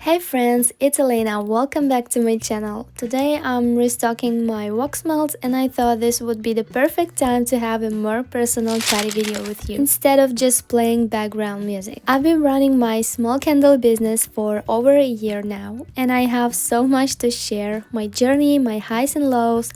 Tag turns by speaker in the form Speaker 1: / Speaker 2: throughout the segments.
Speaker 1: Hey friends, it's Elena. Welcome back to my channel. Today I'm restocking my wax melts and I thought this would be the perfect time to have a more personal chatty video with you instead of just playing background music. I've been running my small candle business for over a year now and I have so much to share, my journey, my highs and lows,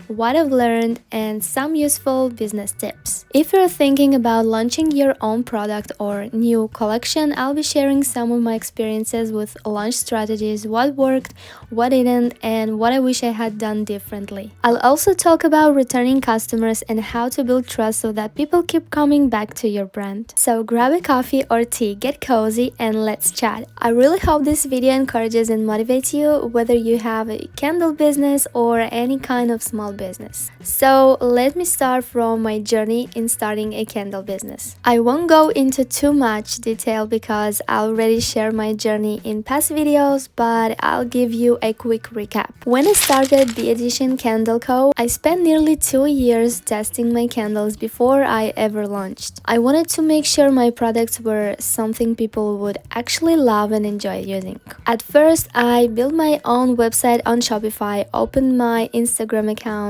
Speaker 1: what I've learned, and some useful business tips. If you're thinking about launching your own product or new collection, I'll be sharing some of my experiences with launch strategies, what worked, what didn't, and what I wish I had done differently. I'll also talk about returning customers and how to build trust so that people keep coming back to your brand. So grab a coffee or tea, get cozy, and let's chat. I really hope this video encourages and motivates you, whether you have a candle business or any kind of small business. So let me start from my journey in starting a candle business. I won't go into too much detail because I already shared my journey in past videos, but I'll give you a quick recap. When I started Bedition Candle Co., I spent nearly 2 years testing my candles before I ever launched. I wanted to make sure my products were something people would actually love and enjoy using. At first, I built my own website on Shopify, opened my Instagram account,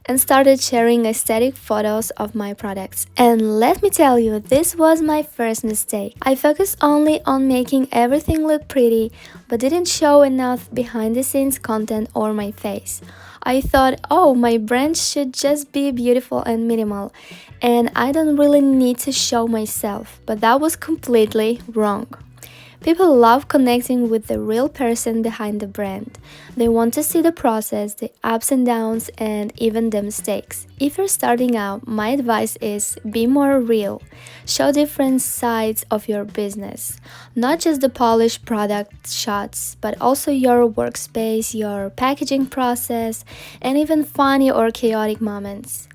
Speaker 1: and started sharing aesthetic photos of my products. And let me tell you, this was my first mistake. I focused only on making everything look pretty, but didn't show enough behind the scenes content or my face. I thought, oh, my brand should just be beautiful and minimal, and I don't really need to show myself, but that was completely wrong. People love connecting with the real person behind the brand. They want to see the process, the ups and downs, and even the mistakes. If you're starting out, my advice is be more real. Show different sides of your business. Not just the polished product shots, but also your workspace, your packaging process, and even funny or chaotic moments.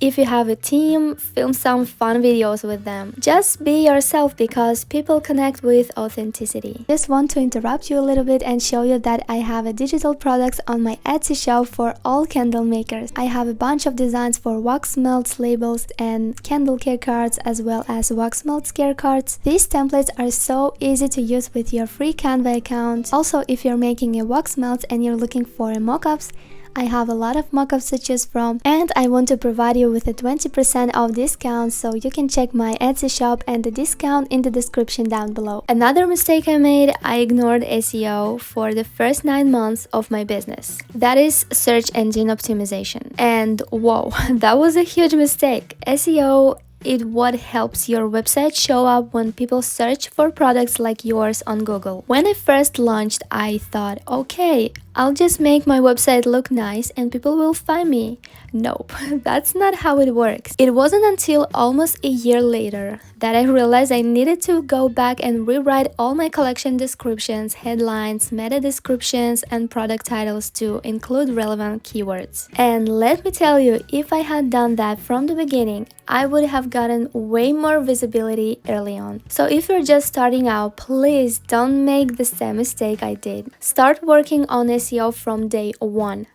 Speaker 1: If you have a team, film some fun videos with them. Just be yourself because people connect with authenticity. Just want to interrupt you a little bit and show you that I have a digital products on my Etsy shop for all candle makers. I have a bunch of designs for wax melts, labels, and candle care cards, as well as wax melts care cards. These templates are so easy to use with your free Canva account. Also, if you're making a wax melt and you're looking for mock-ups, I have a lot of mockups to choose from, and I want to provide you with a 20% off discount, so you can check my Etsy shop and the discount in the description down below. Another mistake I made, I ignored SEO for the first 9 months of my business. That is search engine optimization. And whoa, that was a huge mistake. SEO is what helps your website show up when people search for products like yours on Google. When I first launched, I thought, okay, I'll just make my website look nice and people will find me. Nope, that's not how it works. It wasn't until almost a year later that I realized I needed to go back and rewrite all my collection descriptions, headlines, meta descriptions, and product titles to include relevant keywords. And let me tell you, if I had done that from the beginning, I would have gotten way more visibility early on. So if you're just starting out, please don't make the same mistake I did. Start working on SEO from day one.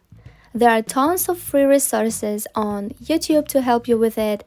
Speaker 1: There are tons of free resources on YouTube to help you with it,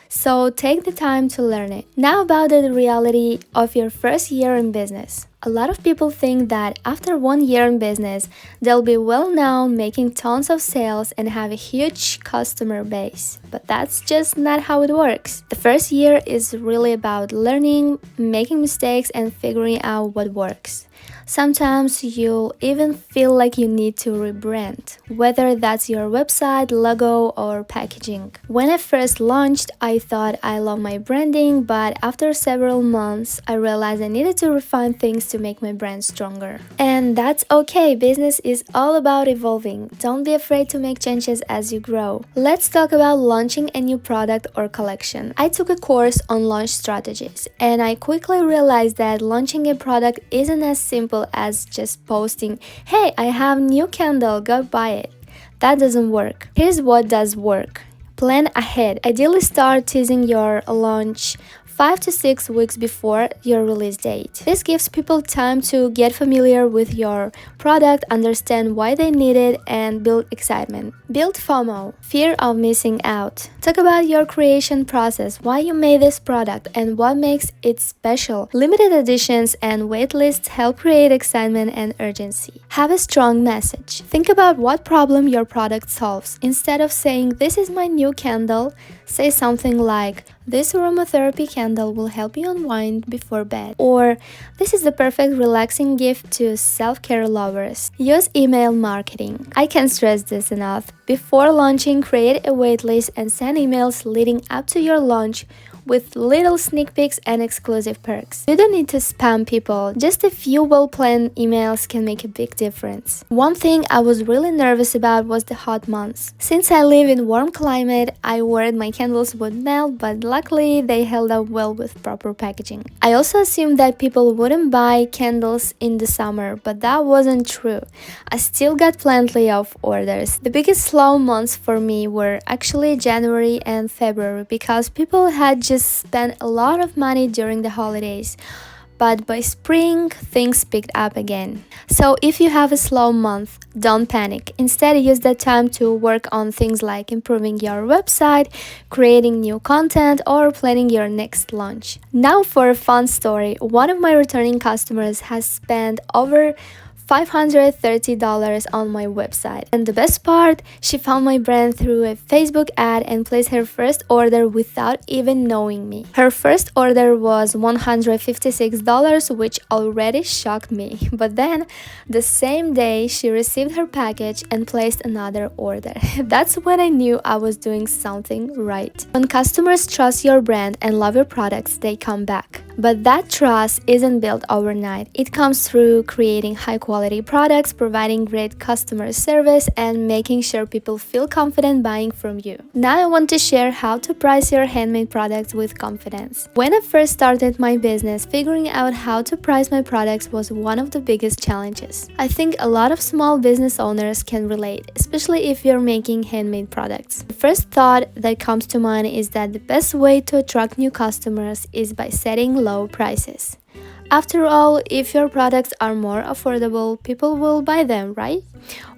Speaker 1: so take the time to learn it. Now about the reality of your first year in business. A lot of people think that after 1 year in business, they'll be well known, making tons of sales, and have a huge customer base. But that's just not how it works. The first year is really about learning, making mistakes, and figuring out what works. Sometimes you'll even feel like you need to rebrand, whether that's your website, logo, or packaging. When I first launched, I thought I love my branding, but after several months, I realized I needed to refine things to make my brand stronger. And that's okay, business is all about evolving. Don't be afraid to make changes as you grow. Let's talk about launching a new product or collection. I took a course on launch strategies, and I quickly realized that launching a product isn't as simple as just posting, hey, I have new candle, go buy it. That doesn't work. Here's what does work. Plan ahead. Ideally start teasing your launch 5 to 6 weeks before your release date. This gives people time to get familiar with your product, understand why they need it, and build excitement. Build FOMO, fear of missing out. Talk about your creation process, why you made this product, and what makes it special. Limited editions and waitlists help create excitement and urgency. Have a strong message. Think about what problem your product solves. Instead of saying, "This is my new candle," say something like, "This aromatherapy candle will help you unwind before bed," or "This is the perfect relaxing gift to self-care lovers." Use email marketing. I can't stress this enough. Before launching, create a waitlist and send emails leading up to your launch with little sneak peeks and exclusive perks. You don't need to spam people. Just a few well-planned emails can make a big difference. One thing I was really nervous about was the hot months. Since I live in warm climate, I worried my candles would melt, but luckily they held up well with proper packaging. I also assumed that people wouldn't buy candles in the summer, but that wasn't true. I still got plenty of orders. The biggest slow months for me were actually January and February because people had just spent a lot of money during the holidays. But by spring, things picked up again. So if you have a slow month, don't panic. Instead, use that time to work on things like improving your website, creating new content, or planning your next launch. Now for a fun story. One of my returning customers has spent over $530 on my website. And the best part, she found my brand through a Facebook ad and placed her first order without even knowing me. Her first order was $156, which already shocked me. But then, the same day, she received her package and placed another order. That's when I knew I was doing something right. When customers trust your brand and love your products, they come back. But that trust isn't built overnight. It comes through creating high-quality products, providing great customer service, and making sure people feel confident buying from you. Now I want to share how to price your handmade products with confidence. When I first started my business, figuring out how to price my products was one of the biggest challenges. I think a lot of small business owners can relate, especially if you're making handmade products. The first thought that comes to mind is that the best way to attract new customers is by setting low prices. After all, if your products are more affordable, people will buy them, right?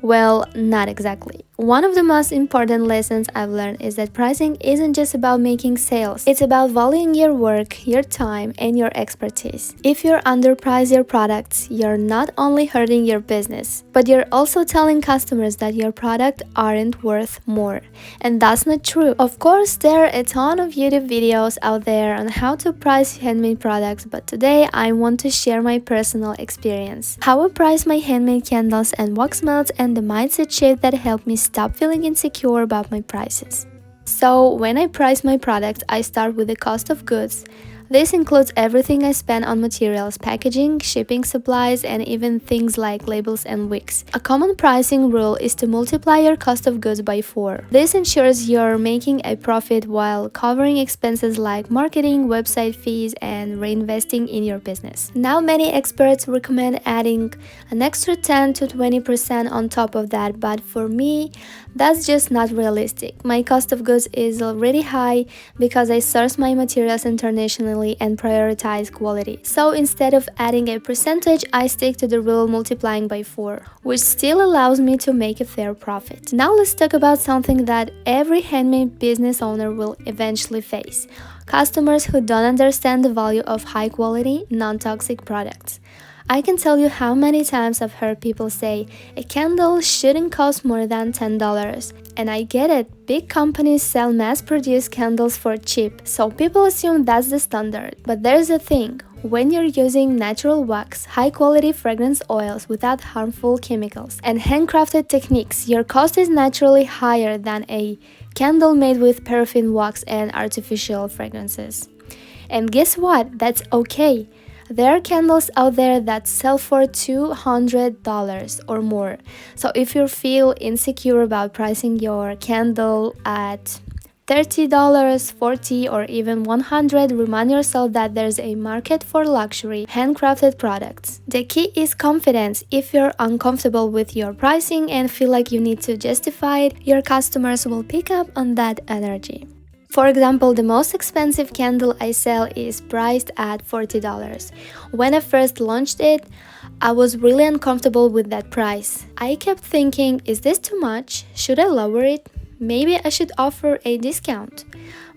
Speaker 1: Well, not exactly. One of the most important lessons I've learned is that pricing isn't just about making sales. It's about valuing your work, your time, and your expertise. If you underprice your products, you're not only hurting your business, but you're also telling customers that your product aren't worth more. And that's not true. Of course, there are a ton of YouTube videos out there on how to price handmade products, but today I want to share my personal experience. How I price my handmade candles and wax melts and the mindset shift that helped me stop feeling insecure about my prices. So when I price my products, I start with the cost of goods. This includes everything I spend on materials, packaging, shipping supplies, and even things like labels and wicks. A common pricing rule is to multiply your cost of goods by 4. This ensures you're making a profit while covering expenses like marketing, website fees, and reinvesting in your business. Now, many experts recommend adding an extra 10 to 20% on top of that, but for me, that's just not realistic. My cost of goods is already high because I source my materials internationally and prioritize quality. So instead of adding a percentage, I stick to the rule multiplying by 4, which still allows me to make a fair profit. Now let's talk about something that every handmade business owner will eventually face: customers who don't understand the value of high-quality, non-toxic products. I can tell you how many times I've heard people say, a candle shouldn't cost more than $10. And I get it, big companies sell mass-produced candles for cheap, so people assume that's the standard. But there's a thing. When you're using natural wax, high-quality fragrance oils without harmful chemicals, and handcrafted techniques, your cost is naturally higher than a candle made with paraffin wax and artificial fragrances. And guess what? That's okay. There are candles out there that sell for $200 or more. So if you feel insecure about pricing your candle at $30, $40, or even $100, remind yourself that there's a market for luxury, handcrafted products. The key is confidence. If you're uncomfortable with your pricing and feel like you need to justify it, your customers will pick up on that energy. For example, the most expensive candle I sell is priced at $40. When I first launched it, I was really uncomfortable with that price. I kept thinking, is this too much? Should I lower it? Maybe I should offer a discount.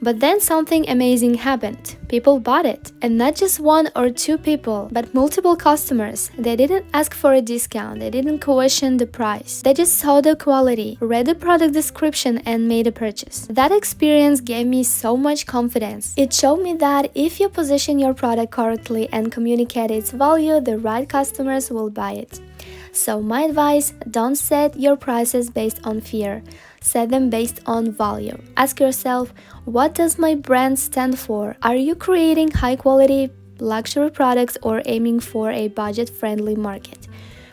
Speaker 1: But then something amazing happened. People bought it. And not just one or two people, but multiple customers. They didn't ask for a discount. They didn't question the price. They just saw the quality, read the product description, and made a purchase. That experience gave me so much confidence. It showed me that if you position your product correctly and communicate its value, the right customers will buy it. So my advice, don't set your prices based on fear. Set them based on value. Ask yourself, what does my brand stand for? Are you creating high-quality luxury products or aiming for a budget-friendly market?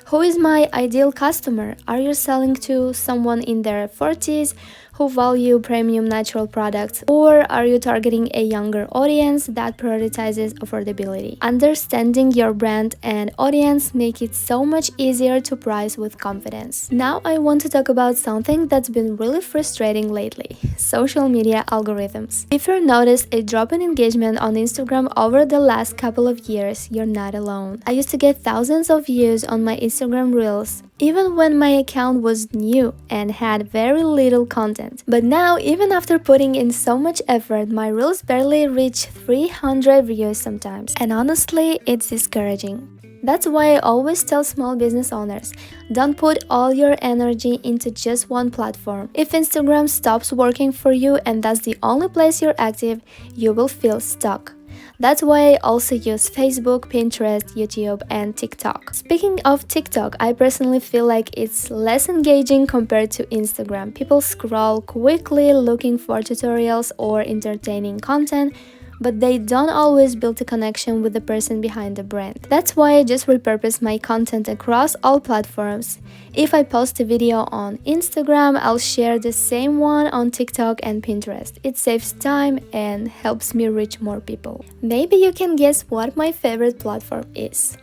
Speaker 1: Who is my ideal customer? Are you selling to someone in their 40s who value premium natural products, or are you targeting a younger audience that prioritizes affordability? Understanding your brand and audience make it so much easier to price with confidence. Now I want to talk about something that's been really frustrating lately: social media algorithms. If you noticed a drop in engagement on Instagram over the last couple of years, you're not alone. I used to get thousands of views on my Instagram Reels, even when my account was new and had very little content. But now, even after putting in so much effort, my Reels barely reach 300 views sometimes. And honestly, it's discouraging. That's why I always tell small business owners, don't put all your energy into just one platform. If Instagram stops working for you and that's the only place you're active, you will feel stuck. That's why I also use Facebook, Pinterest, YouTube, and TikTok. Speaking of TikTok, I personally feel like it's less engaging compared to Instagram. People scroll quickly looking for tutorials or entertaining content, but they don't always build a connection with the person behind the brand. That's why I just repurpose my content across all platforms. If I post a video on Instagram, I'll share the same one on TikTok and Pinterest. It saves time and helps me reach more people. Maybe you can guess what my favorite platform is.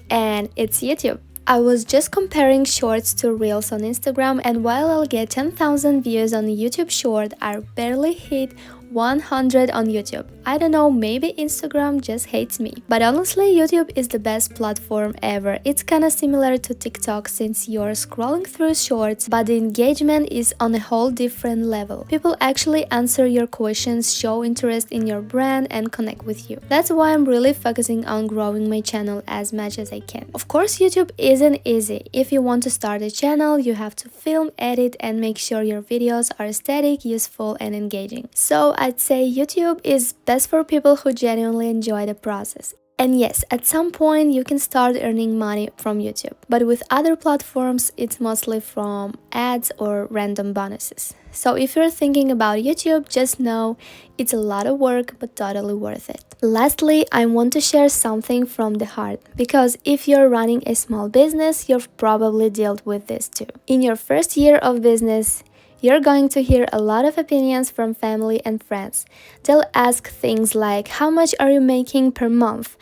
Speaker 1: And it's YouTube. I was just comparing shorts to reels on Instagram, and while I'll get 10,000 views on a YouTube short, I barely hit 100 on YouTube. I don't know, maybe Instagram just hates me. But honestly, YouTube is the best platform ever. It's kinda similar to TikTok since you're scrolling through shorts, but the engagement is on a whole different level. People actually answer your questions, show interest in your brand, and connect with you. That's why I'm really focusing on growing my channel as much as I can. Of course, YouTube isn't easy. If you want to start a channel, you have to film, edit, and make sure your videos are aesthetic, useful, and engaging. So I'd say YouTube is best for people who genuinely enjoy the process. And yes, at some point you can start earning money from YouTube. But with other platforms, it's mostly from ads or random bonuses. So if you're thinking about YouTube, just know it's a lot of work, but totally worth it. Lastly, I want to share something from the heart, because if you're running a small business, you've probably dealt with this too. In your first year of business, you're going to hear a lot of opinions from family and friends. They'll ask things like, how much are you making per month?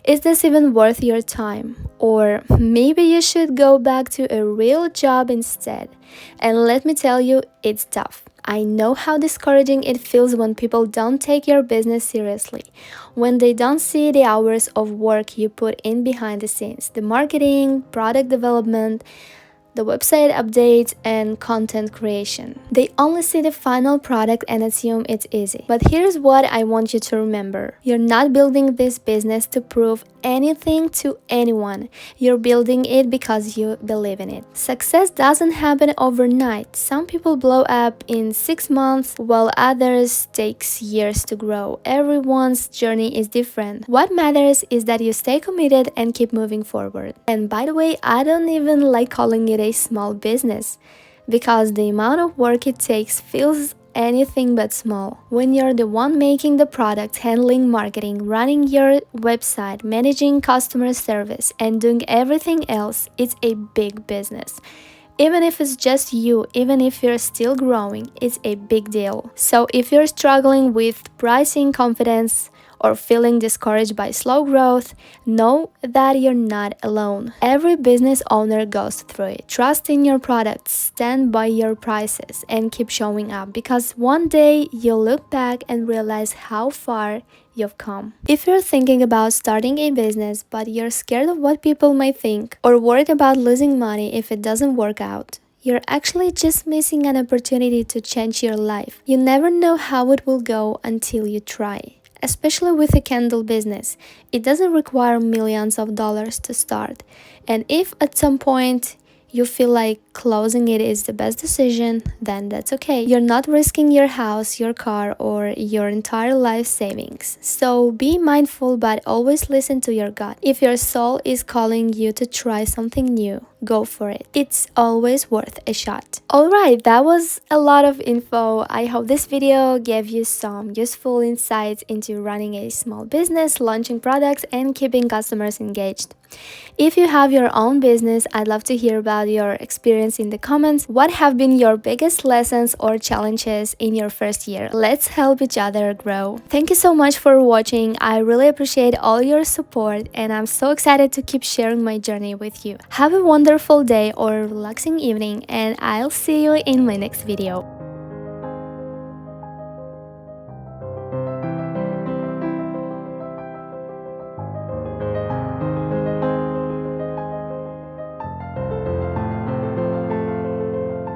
Speaker 1: Is this even worth your time? Or maybe you should go back to a real job instead. And let me tell you, it's tough. I know how discouraging it feels when people don't take your business seriously, when they don't see the hours of work you put in behind the scenes, the marketing, product development, the website updates, and content creation. They only see the final product and assume it's easy. But here's what I want you to remember. You're not building this business to prove anything to anyone. You're building it because you believe in it. Success doesn't happen overnight. Some people blow up in 6 months, while others takes years to grow. Everyone's journey is different. What matters is that you stay committed and keep moving forward. And by the way, I don't even like calling it a small business, because the amount of work it takes feels anything but small. When you're the one making the product, handling marketing, running your website, managing customer service, and doing everything else, it's a big business. Even if it's just you, even if you're still growing, it's a big deal. So if you're struggling with pricing, confidence, or feeling discouraged by slow growth, know that you're not alone. Every business owner goes through it. Trust in your products, stand by your prices, and keep showing up, because one day you'll look back and realize how far you've come. If you're thinking about starting a business but you're scared of what people might think, or worried about losing money if it doesn't work out, you're actually just missing an opportunity to change your life. You never know how it will go until you try. Especially with a candle business, it doesn't require millions of dollars to start. And if at some point you feel like closing it is the best decision, then that's okay. You're not risking your house, your car, or your entire life savings. So be mindful, but always listen to your gut. If your soul is calling you to try something new, go for it. It's always worth a shot. Alright, that was a lot of info. I hope this video gave you some useful insights into running a small business, launching products, and keeping customers engaged. If you have your own business, I'd love to hear about your experience in the comments. What have been your biggest lessons or challenges in your first year? Let's help each other grow. Thank you so much for watching. I really appreciate all your support, and I'm so excited to keep sharing my journey with you. Have a wonderful day or relaxing evening, and I'll see you in my next video.